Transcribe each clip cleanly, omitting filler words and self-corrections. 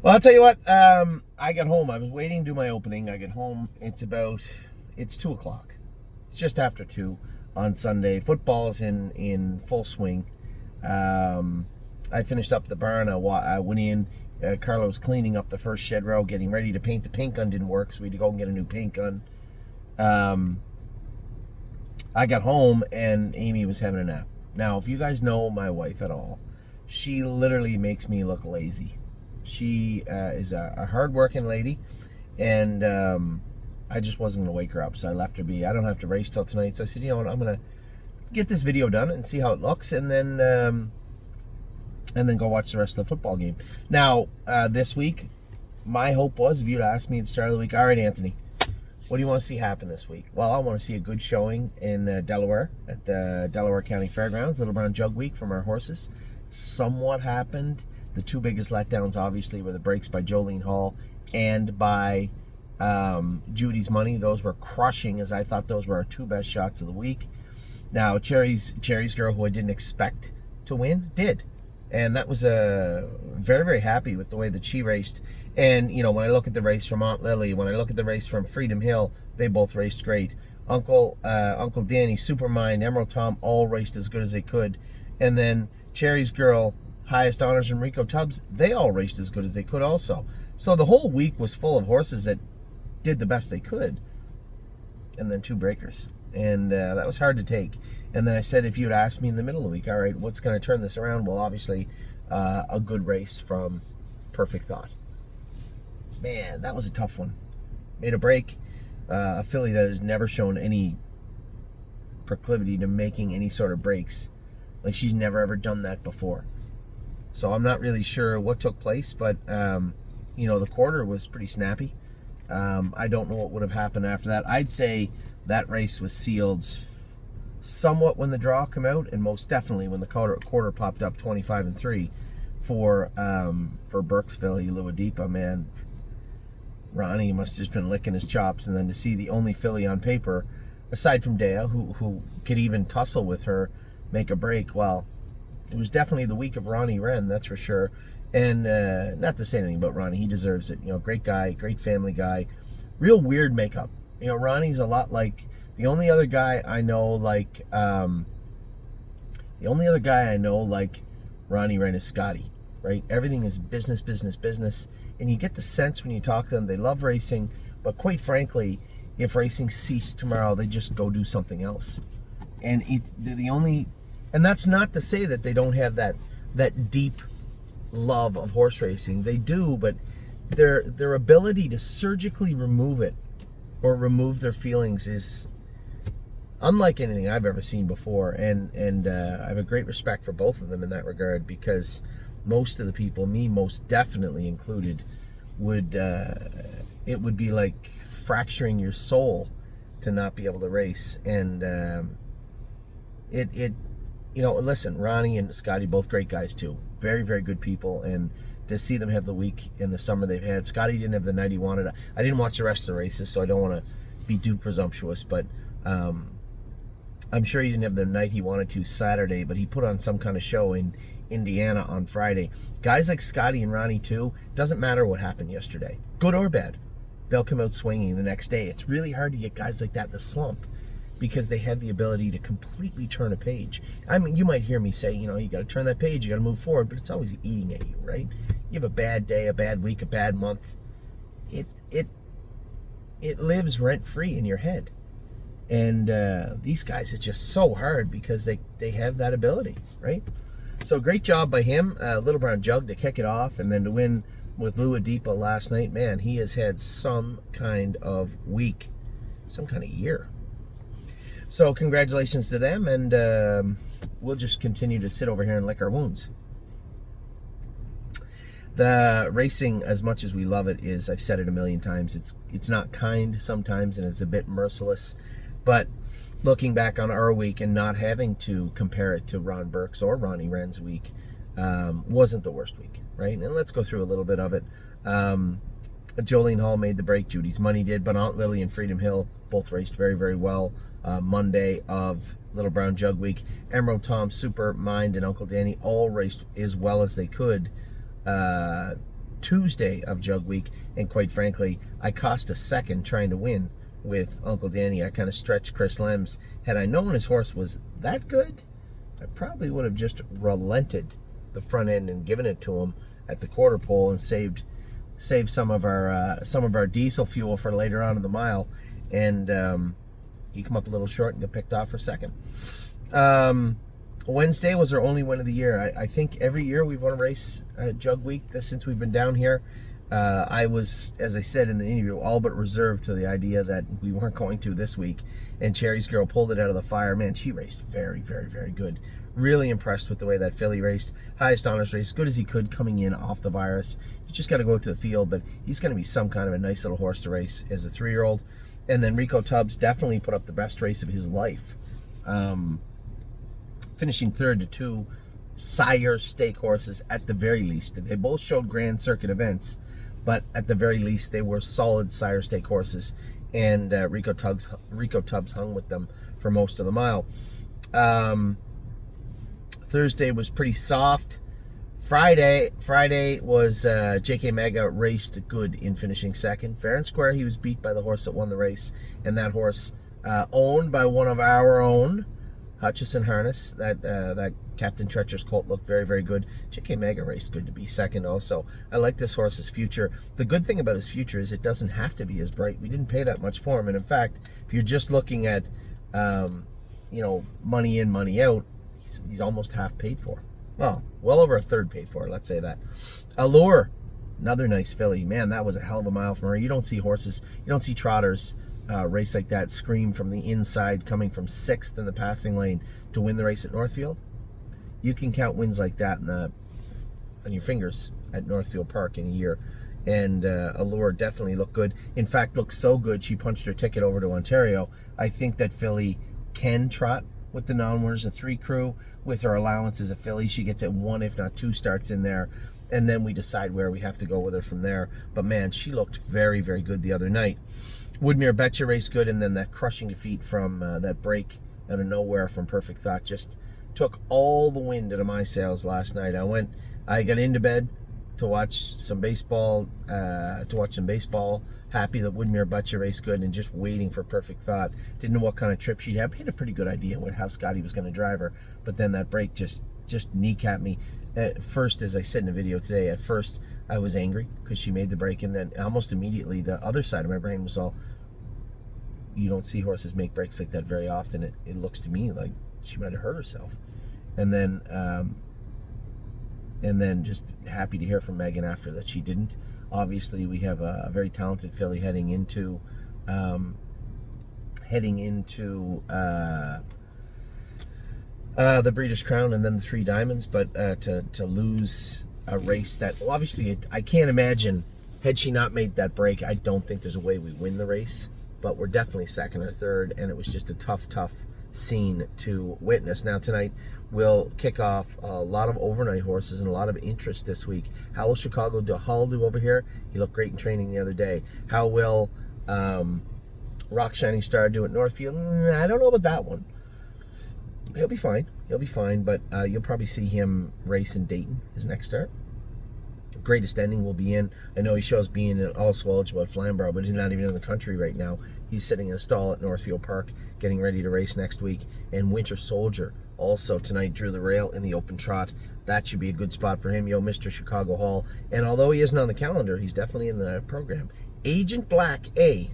Well, I'll tell you what. I got home. I was waiting to do my opening. I get home. It's 2 o'clock. It's just after 2 on Sunday. Football's in full swing. I finished up the barn. I went in. Carlos cleaning up the first shed row, getting ready to paint. The paint gun didn't work, so we had to go and get a new paint gun. I got home and Amy was having a nap. Now, if you guys know my wife at all, she literally makes me look lazy. She is a hard-working lady, and I just wasn't going to wake her up, so I left her be. I don't have to race till tonight, so I said, you know what, I'm going to get this video done and see how it looks, and then go watch the rest of the football game. Now, this week, my hope was, if you'd asked me at the start of the week, all right, Anthony, what do you want to see happen this week? Well, I want to see a good showing in Delaware at the Delaware County Fairgrounds, Little Brown Jug Week from our horses. Somewhat happened. The two biggest letdowns, obviously, were the breaks by Yearling Hall and by Judy's Money. Those were crushing, as I thought those were our two best shots of the week. Now, Cherry's girl, who I didn't expect to win, did. And that was very, very happy with the way that she raced. And, you know, when I look at the race from Aunt Lily, when I look at the race from Freedom Hill, they both raced great. Uncle Danny, Supermind, Emerald Tom, all raced as good as they could. And then Cherry's girl, Highest Honors, and Rico Tubbs, they all raced as good as they could also. So the whole week was full of horses that did the best they could. And then two breakers. And that was hard to take. And then I said, if you'd asked me in the middle of the week, all right, what's going to turn this around? Well, obviously, a good race from Perfect Thought. Man, that was a tough one. Made a break. A filly that has never shown any proclivity to making any sort of breaks. Like, she's never ever done that before. So I'm not really sure what took place, but, you know, the quarter was pretty snappy. I don't know what would have happened after that. I'd say that race was sealed somewhat when the draw came out, and most definitely when the quarter popped up 25-3 for Burke's filly, Luadipa. Man, Ronnie must have just been licking his chops, and then to see the only filly on paper, aside from Dea, who could even tussle with her, make a break, well, it was definitely the week of Ronnie Wren, that's for sure. And not to say anything about Ronnie, he deserves it. You know, great guy, great family guy, real weird makeup. You know, Ronnie's a lot like the only other guy I know like Ronnie Wren is Scotty, right? Everything is business, business, business, and you get the sense when you talk to them they love racing, but quite frankly, if racing ceased tomorrow, they just go do something else. And and that's not to say that they don't have that deep love of horse racing. They do, but their ability to surgically remove it or remove their feelings is unlike anything I've ever seen before. And I have a great respect for both of them in that regard, because most of the people, me most definitely included, it would be like fracturing your soul to not be able to race. And you know, listen, Ronnie and Scotty, both great guys too. Very, very good people. And to see them have the week in the summer they've had. Scotty didn't have the night he wanted. I didn't watch the rest of the races, so I don't want to be too presumptuous. But I'm sure he didn't have the night he wanted to Saturday, but he put on some kind of show in Indiana on Friday. Guys like Scotty and Ronnie too, doesn't matter what happened yesterday, good or bad, they'll come out swinging the next day. It's really hard to get guys like that in a slump, because they have the ability to completely turn a page. I mean, you might hear me say, you know, you got to turn that page, you got to move forward, but it's always eating at you, right? You have a bad day, a bad week, a bad month. It lives rent-free in your head. And these guys, it's just so hard because they have that ability, right? So great job by him, Little Brown Jug, to kick it off, and then to win with Luadipa last night. Man, he has had some kind of week, some kind of year. So congratulations to them, and we'll just continue to sit over here and lick our wounds. The racing, as much as we love it, is, I've said it a million times, it's not kind sometimes, and it's a bit merciless. But looking back on our week and not having to compare it to Ron Burke's or Ronnie Wren's week wasn't the worst week, right? And let's go through a little bit of it. Yearling Hall made the break, Judy's Money did, but Aunt Lily and Freedom Hill both raced very, very well. Monday of Little Brown Jug Week, Emerald Tom, Supermind, and Uncle Danny all raced as well as they could. Tuesday of Jug Week, and quite frankly, I cost a second trying to win with Uncle Danny. I kind of stretched Chris Lems. Had I known his horse was that good, I probably would have just relented the front end and given it to him at the quarter pole and saved some of our diesel fuel for later on in the mile. And he come up a little short and got picked off for second. Wednesday was our only win of the year. I think every year we've won a race at Jug Week since we've been down here. I was, as I said in the interview, all but reserved to the idea that we weren't going to this week. And Cherry's girl pulled it out of the fire. Man, she raced very, very, very good. Really impressed with the way that filly raced. Highest honors race, good as he could coming in off the virus. He's just got to go to the field, but he's going to be some kind of a nice little horse to race as a 3-year-old. And then Rico Tubbs definitely put up the best race of his life. Finishing third to 2 sire stake horses at the very least. They both showed Grand Circuit events, but at the very least they were solid sire stake horses, and Rico Tubbs hung with them for most of the mile. Thursday was pretty soft. Friday was J.K. Mega raced good in finishing second. Fair and square, he was beat by the horse that won the race, and that horse owned by one of our own, Hutchison Harness. That Captain Treacher's colt looked very, very good. J.K. Mega raced good to be second also. I like this horse's future. The good thing about his future is it doesn't have to be as bright. We didn't pay that much for him, and in fact, if you're just looking at money in, money out, he's almost half paid for. Well over a third paid for, let's say that. Allure, another nice filly. Man, that was a hell of a mile from her. You don't see trotters race like that, scream from the inside, coming from 6th in the passing lane to win the race at Northfield. You can count wins like that on your fingers at Northfield Park in a year. And Allure definitely looked good. In fact, looked so good, she punched her ticket over to Ontario. I think that filly can trot with the non-winners of 3 crew. With her allowance as a filly, she gets at 1, if not 2 starts in there, and then we decide where we have to go with her from there. But man, she looked very, very good the other night. Woodmere Betcha raced good, and then that crushing defeat from that break out of nowhere from Perfect Thought just took all the wind out of my sails last night. I got into bed to watch some baseball, happy that Woodmere Betcha raced good, and just waiting for Perfect Thought. Didn't know what kind of trip she'd have. Had a pretty good idea how Scotty was going to drive her, but then that break just kneecapped me. At first, as I said in the video today, at first I was angry because she made the break, and then almost immediately the other side of my brain was all, you don't see horses make breaks like that very often. It looks to me like she might have hurt herself. And then just happy to hear from Megan after that she didn't. Obviously, we have a very talented filly heading into the Breeders' Crown and then the 3 Diamonds. But to lose a race that, well, obviously, I can't imagine, had she not made that break, I don't think there's a way we win the race. But we're definitely second or third, and it was just a tough scene to witness. Now tonight we'll kick off a lot of overnight horses and a lot of interest this week. How will Chicago Hull do over here? He looked great in training the other day. How will Rock Shining Star do at Northfield? I don't know about that one. He'll be fine, but you'll probably see him race in Dayton, his next start. Greatest Ending will be in. I know he shows being also eligible at Flamborough, but he's not even in the country right now. He's sitting in a stall at Northfield Park, getting ready to race next week. And Winter Soldier also tonight drew the rail in the open trot. That should be a good spot for him. Yo, Mr. Chicago Hall. And although he isn't on the calendar, he's definitely in the program. Agent Black A.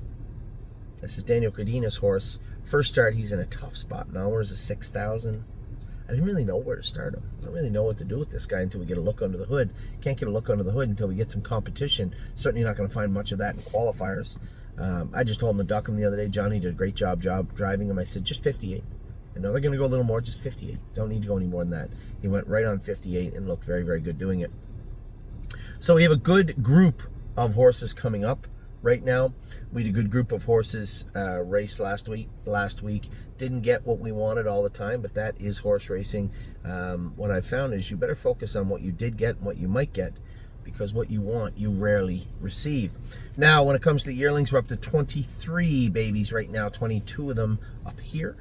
This is Daniel Cardina's horse. First start, he's in a tough spot. Now where's a 6,000? I didn't really know where to start him. I don't really know what to do with this guy until we get a look under the hood. Can't get a look under the hood until we get some competition. Certainly not going to find much of that in qualifiers. I just told him to duck him the other day. Johnny did a great job driving him. I said, just 58. I know they're going to go a little more, just 58. Don't need to go any more than that. He went right on 58 and looked very, very good doing it. So we have a good group of horses coming up right now. We had a good group of horses race last week. Didn't get what we wanted all the time, but that is horse racing. What I found is you better focus on what you did get and what you might get, because what you want, you rarely receive. Now, when it comes to yearlings, we're up to 23 babies right now, 22 of them up here.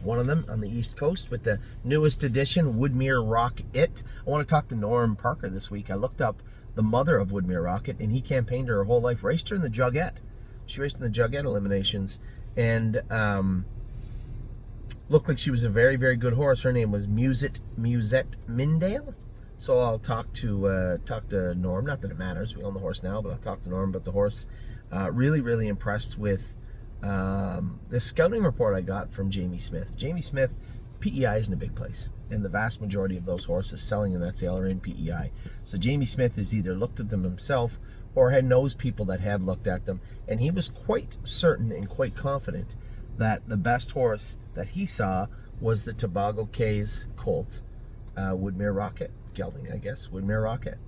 One of them on the East Coast with the newest edition, Woodmere Rock It. I want to talk to Norm Parker this week. I looked up the mother of Woodmere Rocket, and he campaigned her whole life. Raced her in the Jugette. She raced in the Jugette eliminations, and looked like she was a very, very good horse. Her name was Musette Mindale. So I'll talk to Norm. Not that it matters. We own the horse now, but I'll talk to Norm about the horse. Really, really impressed with the scouting report I got from Jamie Smith. Jamie Smith, PEI isn't a big place, and the vast majority of those horses selling in that sale are in PEI. So Jamie Smith has either looked at them himself or knows people that have looked at them, and he was quite certain and quite confident that the best horse that he saw was the Tobago K's colt, Woodmere Rocket, gelding, I guess, Woodmere Rocket.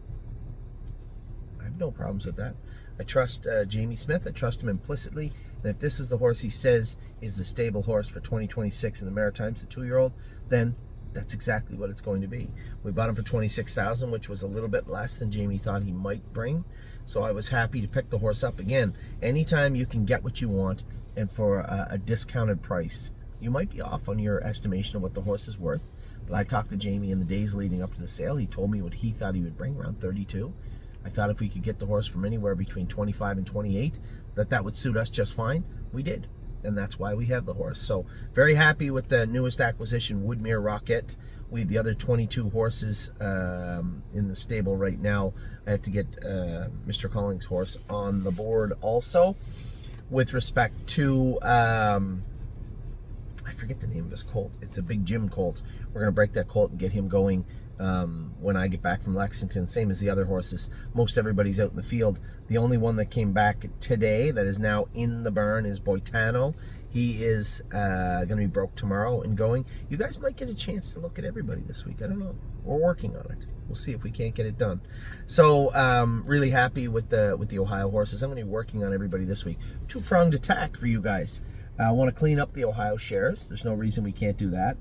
I have no problems with that. I trust Jamie Smith. I trust him implicitly. And if this is the horse he says is the stable horse for 2026 in the Maritimes, the 2-year-old, then that's exactly what it's going to be. We bought him for $26,000, which was a little bit less than Jamie thought he might bring. So I was happy to pick the horse up. Again, anytime you can get what you want and for a discounted price, you might be off on your estimation of what the horse is worth. But I talked to Jamie in the days leading up to the sale. He told me what he thought he would bring, around 32. I thought if we could get the horse from anywhere between 25 and 28, that would suit us just fine. We did, and that's why we have the horse. So very happy with the newest acquisition, Woodmere Rocket. We have the other 22 horses in the stable right now. I have to get Mr. Collings' horse on the board also. With respect to, I forget the name of his colt. It's a big Jim colt. We're going to break that colt and get him going when I get back from Lexington. Same as the other horses. Most everybody's out in the field. The only one that came back today that is now in the barn is Boitano. He is going to be broke tomorrow and going. You guys might get a chance to look at everybody this week. I don't know. We're working on it. We'll see if we can't get it done. So really happy with the Ohio horses. I'm going to be working on everybody this week. Two-pronged attack for you guys. I want to clean up the Ohio shares. There's no reason we can't do that.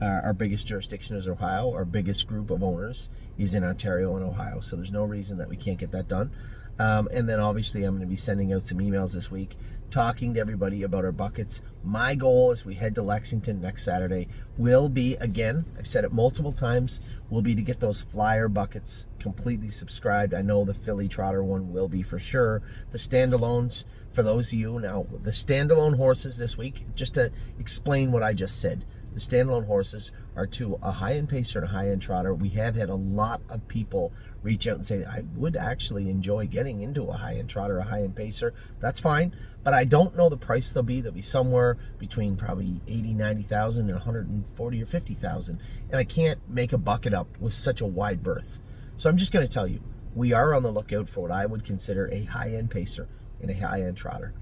Our biggest jurisdiction is Ohio. Our biggest group of owners is in Ontario and Ohio. So there's no reason that we can't get that done. And then obviously I'm going to be sending out some emails this week talking to everybody about our buckets. My goal as we head to Lexington next Saturday will be, again, I've said it multiple times, will be to get those flyer buckets completely subscribed. I know the Philly Trotter one will be for sure. The standalones, for those of you now, the standalone horses this week, just to explain what I just said, the standalone horses are to a high-end pacer and a high-end trotter. We have had a lot of people reach out and say, I would actually enjoy getting into a high-end trotter, a high-end pacer. That's fine, but I don't know the price they'll be. They'll be somewhere between probably 80, 90,000 and 140 or 50,000. And I can't make a bucket up with such a wide berth. So I'm just going to tell you, we are on the lookout for what I would consider a high-end pacer and a high-end trotter.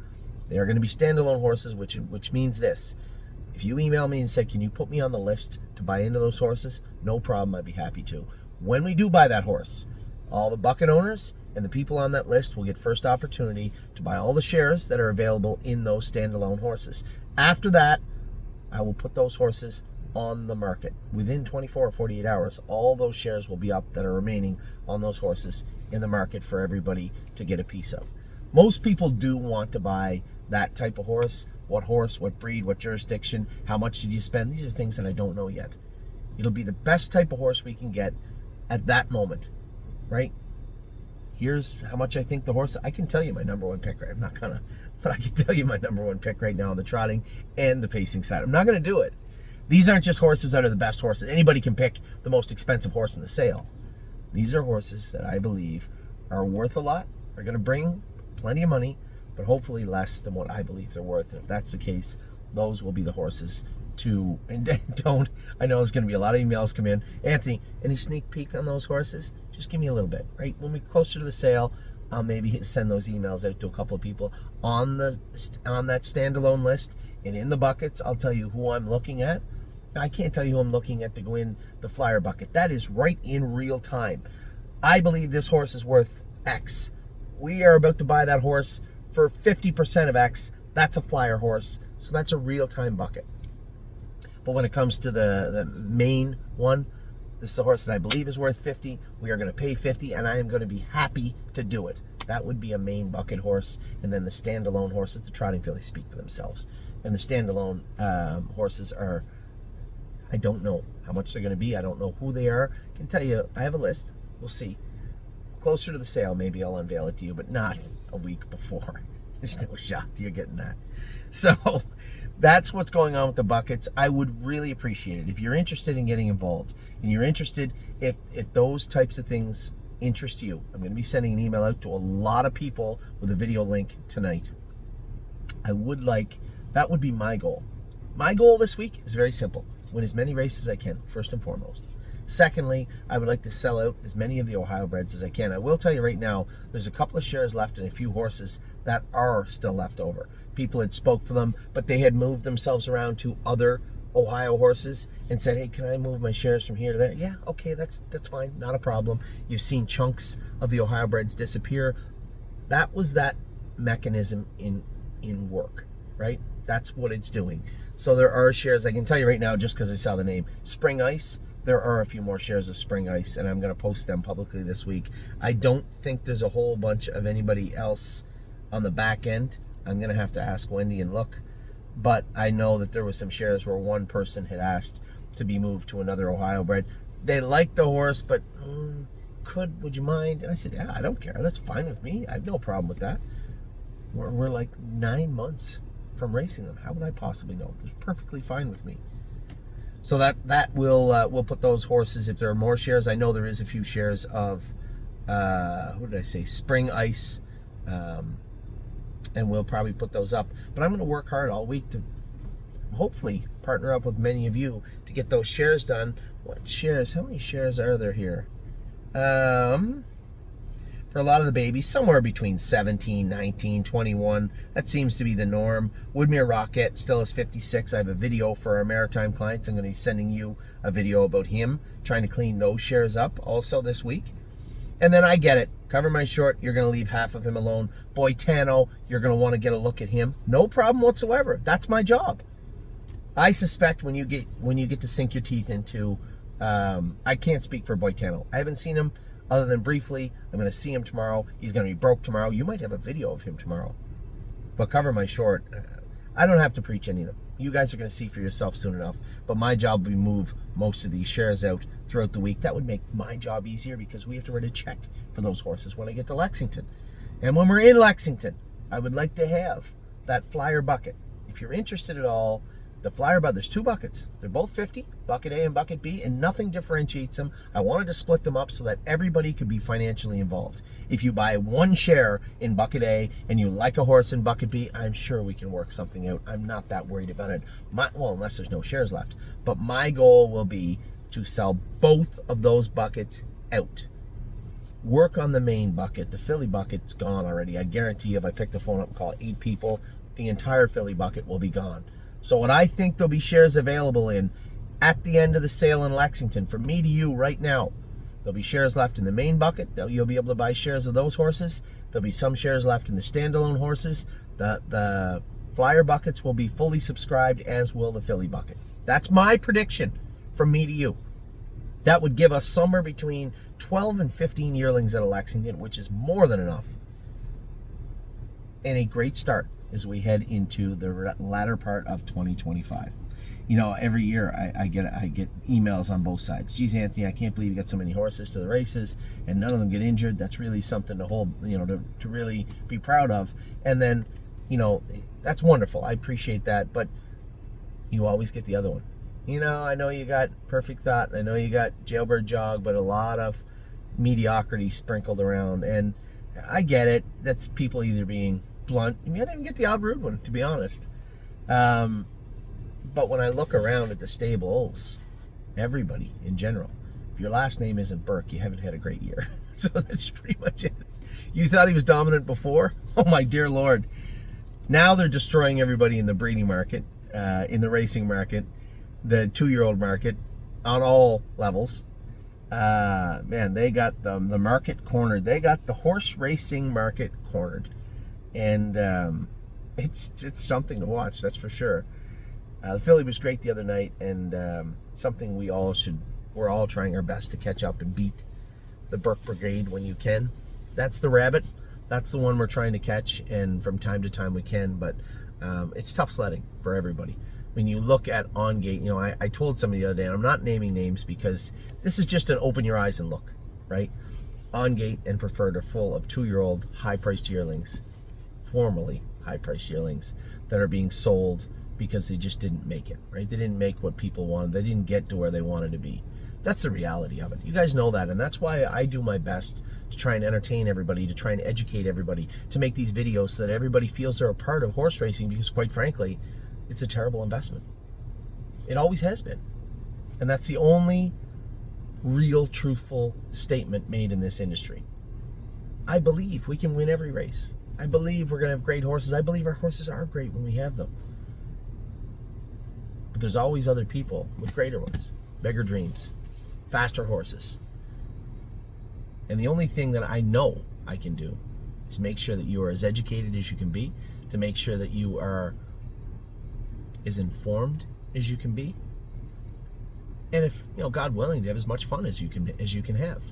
They are going to be standalone horses, which means this. If you email me and say, can you put me on the list to buy into those horses? No problem, I'd be happy to. When we do buy that horse, all the bucket owners and the people on that list will get first opportunity to buy all the shares that are available in those standalone horses. After that, I will put those horses on the market. Within 24 or 48 hours, all those shares will be up that are remaining on those horses in the market for everybody to get a piece of. Most people do want to buy that type of horse. What breed, what jurisdiction, how much did you spend? These are things that I don't know yet. It'll be the best type of horse we can get at that moment, right? Here's how much I think the horse, I can tell you my number one pick, right? I'm not gonna, but I can tell you my number one pick right now on the trotting and the pacing side. I'm not gonna do it. These aren't just horses that are the best horses. Anybody can pick the most expensive horse in the sale. These are horses that I believe are worth a lot, are gonna bring plenty of money, but hopefully less than what I believe they're worth. And if that's the case, those will be the horses to, and don't, I know there's going to be a lot of emails come in. Anthony, any sneak peek on those horses? Just give me a little bit, right? When we're closer to the sale, I'll maybe send those emails out to a couple of people on that standalone list. And in the buckets, I'll tell you who I'm looking at. I can't tell you who I'm looking at to go in the flyer bucket. That is right in real time. I believe this horse is worth X. We are about to buy that horse for 50% of X. That's a flyer horse, so that's a real-time bucket. But when it comes to the main one, this is a horse that I believe is worth 50. We are going to pay 50, and I am going to be happy to do it. That would be a main bucket horse, and then the standalone horses, the trotting fillies speak for themselves. And the standalone horses are, I don't know how much they're going to be. I don't know who they are. I can tell you, I have a list. We'll see. closer to the sale, maybe I'll unveil it to you, but not a week before. There's no shot you're getting that. So that's what's going on with the buckets. I would really appreciate it if you're interested in getting involved and you're interested if those types of things interest you. I'm going to be sending an email out to a lot of people with a video link tonight. That would be my goal. My goal this week is very simple. Win as many races as I can, first and foremost. Secondly, I would like to sell out as many of the Ohio breds as I can. I will tell you right now, there's a couple of shares left and a few horses that are still left over. People had spoke for them, but they had moved themselves around to other Ohio horses and said, hey, can I move my shares from here to there? Yeah, okay, that's fine, not a problem. You've seen chunks of the Ohio breds disappear. That was that mechanism in work, right? That's what it's doing. So there are shares, I can tell you right now, just because I saw the name, Spring Ice. There are a few more shares of Spring Ice, and I'm going to post them publicly this week. I don't think there's a whole bunch of anybody else on the back end. I'm going to have to ask Wendy and look. But I know that there was some shares where one person had asked to be moved to another Ohio bred. They liked the horse, but would you mind? And I said, yeah, I don't care. That's fine with me. I have no problem with that. We're like 9 months from racing them. How would I possibly know? It's perfectly fine with me. So that we'll put those horses, if there are more shares. I know there is a few shares of what did I say, Spring Ice, and we'll probably put those up. But I'm going to work hard all week to hopefully partner up with many of you to get those shares done. What shares? How many shares are there here? For a lot of the babies, somewhere between 17, 19, 21. That seems to be the norm. Woodmere Rocket still has 56. I have a video for our maritime clients. I'm going to be sending you a video about him, trying to clean those shares up also this week. And then I get it. Cover My Short, you're going to leave half of him alone. Boitano, you're going to want to get a look at him. No problem whatsoever. That's my job. I suspect when you get to sink your teeth into, I can't speak for Boitano. I haven't seen him other than briefly. I'm going to see him tomorrow. He's going to be broke tomorrow. You might have a video of him tomorrow. But Cover My Short, I don't have to preach any of them. You guys are going to see for yourself soon enough. But my job would be move most of these shares out throughout the week. That would make my job easier because we have to write a check for those horses when I get to Lexington. And when we're in Lexington, I would like to have that flyer bucket. If you're interested at all, the flyer bucket, there's 2 buckets. They're both 50, bucket A and bucket B, and nothing differentiates them. I wanted to split them up so that everybody could be financially involved. If you buy 1 share in bucket A and you like a horse in bucket B, I'm sure we can work something out. I'm not that worried about it. Well, unless there's no shares left. But my goal will be to sell both of those buckets out. Work on the main bucket. The filly bucket's gone already. I guarantee you if I pick the phone up and call 8 people, the entire filly bucket will be gone. So what I think there'll be shares available in at the end of the sale in Lexington, from me to you right now, there'll be shares left in the main bucket. You'll be able to buy shares of those horses. There'll be some shares left in the standalone horses. The flyer buckets will be fully subscribed, as will the filly bucket. That's my prediction from me to you. That would give us somewhere between 12 and 15 yearlings at Lexington, which is more than enough. And a great start as we head into the latter part of 2025. You know, every year I get emails on both sides. Geez, Anthony, I can't believe you got so many horses to the races and none of them get injured. That's really something to hold, to really be proud of. And then, that's wonderful. I appreciate that. But you always get the other one. I know you got Perfect Thought. I know you got Jailbird Jog, but a lot of mediocrity sprinkled around. And I get it. That's people either being blunt. I didn't even get the odd rude one, to be honest. But when I look around at the stables, everybody in general, if your last name isn't Burke, you haven't had a great year. So that's pretty much it. You thought he was dominant before? Oh my dear Lord. Now they're destroying everybody in the breeding market, in the racing market, the 2-year-old market, on all levels. Man, they got the market cornered. They got the horse racing market cornered. And it's something to watch, that's for sure. The filly was great the other night, and something we're all trying our best to catch up and beat the Burke Brigade when you can. That's the rabbit. That's the one we're trying to catch, and from time to time we can, but it's tough sledding for everybody. When you look at On Gate, I told somebody the other day, and I'm not naming names because this is just an open your eyes and look, right? on gate and preferred are full of 2-year-old high-priced yearlings, formerly high-priced yearlings, that are being sold because they just didn't make it, right? They didn't make what people wanted. They didn't get to where they wanted to be. That's the reality of it. You guys know that, and that's why I do my best to try and entertain everybody, to try and educate everybody, to make these videos so that everybody feels they're a part of horse racing, because quite frankly, it's a terrible investment. It always has been. And that's the only real, truthful statement made in this industry. I believe we can win every race. I believe we're going to have great horses. I believe our horses are great when we have them. But there's always other people with greater ones, bigger dreams, faster horses. And the only thing that I know I can do is make sure that you are as educated as you can be, to make sure that you are as informed as you can be, and if, God willing, to have as much fun as you can have.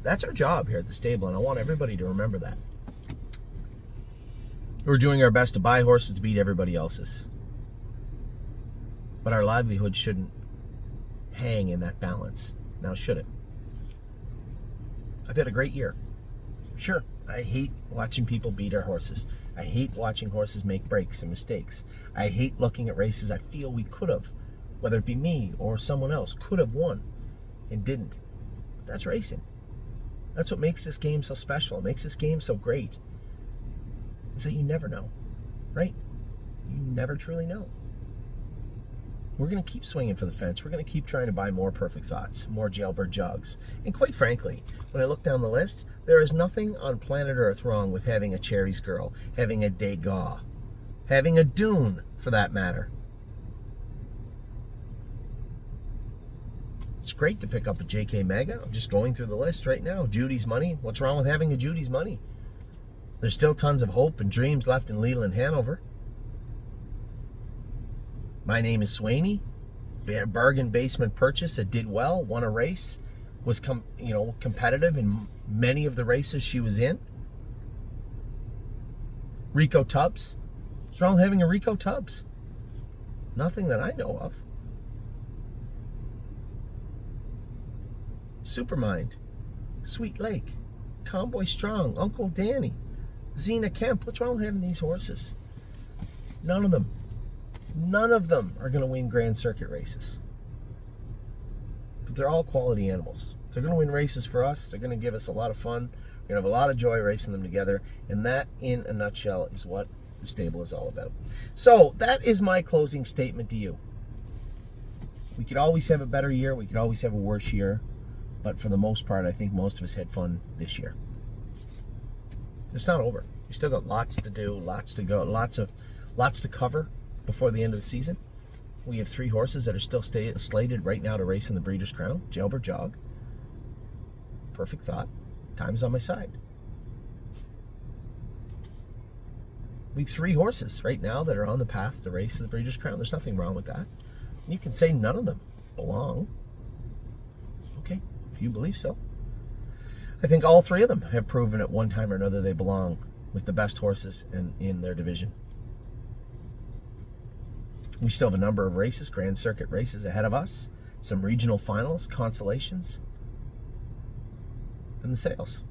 That's our job here at the stable, and I want everybody to remember that. We're doing our best to buy horses to beat everybody else's. But our livelihood shouldn't hang in that balance. Now, should it? I've had a great year. Sure, I hate watching people beat our horses. I hate watching horses make breaks and mistakes. I hate looking at races I feel we could have, whether it be me or someone else, could have won and didn't. That's racing. That's what makes this game so special. It makes this game so great. Is that you never know, right? You never truly know. We're going to keep swinging for the fence. We're going to keep trying to buy more Perfect Thoughts, more Jailbird Jogs. And quite frankly, when I look down the list, there is nothing on planet Earth wrong with having a Cherry's Girl, having a Degas, having a Dune, for that matter. It's great to pick up a JK Mega. I'm just going through the list right now. Judy's Money. What's wrong with having a Judy's Money? There's still tons of hope and dreams left in Leland, Hanover. My Name is Swaney. Bargain basement purchase that did well, won a race, was competitive in many of the races she was in. Rico Tubbs. What's wrong with having a Rico Tubbs? Nothing that I know of. Supermind, Sweet Lake, Tomboy Strong, Uncle Danny, Xena Kemp. What's wrong with having these horses? None of them are going to win Grand Circuit races. But they're all quality animals. They're going to win races for us. They're going to give us a lot of fun. We're going to have a lot of joy racing them together. And that, in a nutshell, is what the stable is all about. So that is my closing statement to you. We could always have a better year. We could always have a worse year. But for the most part, I think most of us had fun this year. It's not over. We still got lots to do, lots to go, lots to cover before the end of the season. We have 3 horses that are still slated right now to race in the Breeders' Crown. Jailbird Jog, Perfect Thought, Time is on my side. We have 3 horses right now that are on the path to race in the Breeders' Crown. There's nothing wrong with that. You can say none of them belong. Okay, if you believe so. I think all 3 of them have proven at one time or another they belong with the best horses in their division. We still have a number of races, Grand Circuit races ahead of us, some regional finals, consolations, and the sales.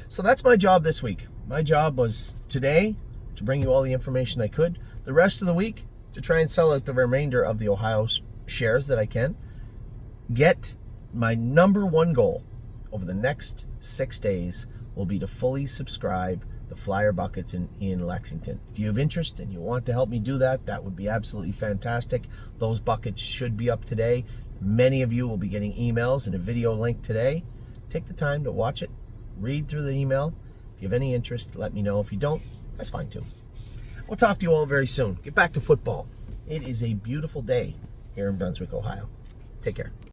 So that's my job this week. My job was today to bring you all the information I could. The rest of the week, to try and sell out the remainder of the Ohio shares that I can. Get my number one goal over the next 6 days will be to fully subscribe the flyer buckets in Lexington. If you have interest and you want to help me do that, that would be absolutely fantastic. Those buckets should be up today. Many of you will be getting emails and a video link today. Take the time to watch it, read through the email. If you have any interest, let me know. If you don't, that's fine too. We'll talk to you all very soon. Get back to football. It is a beautiful day here in Brunswick, Ohio. Take care.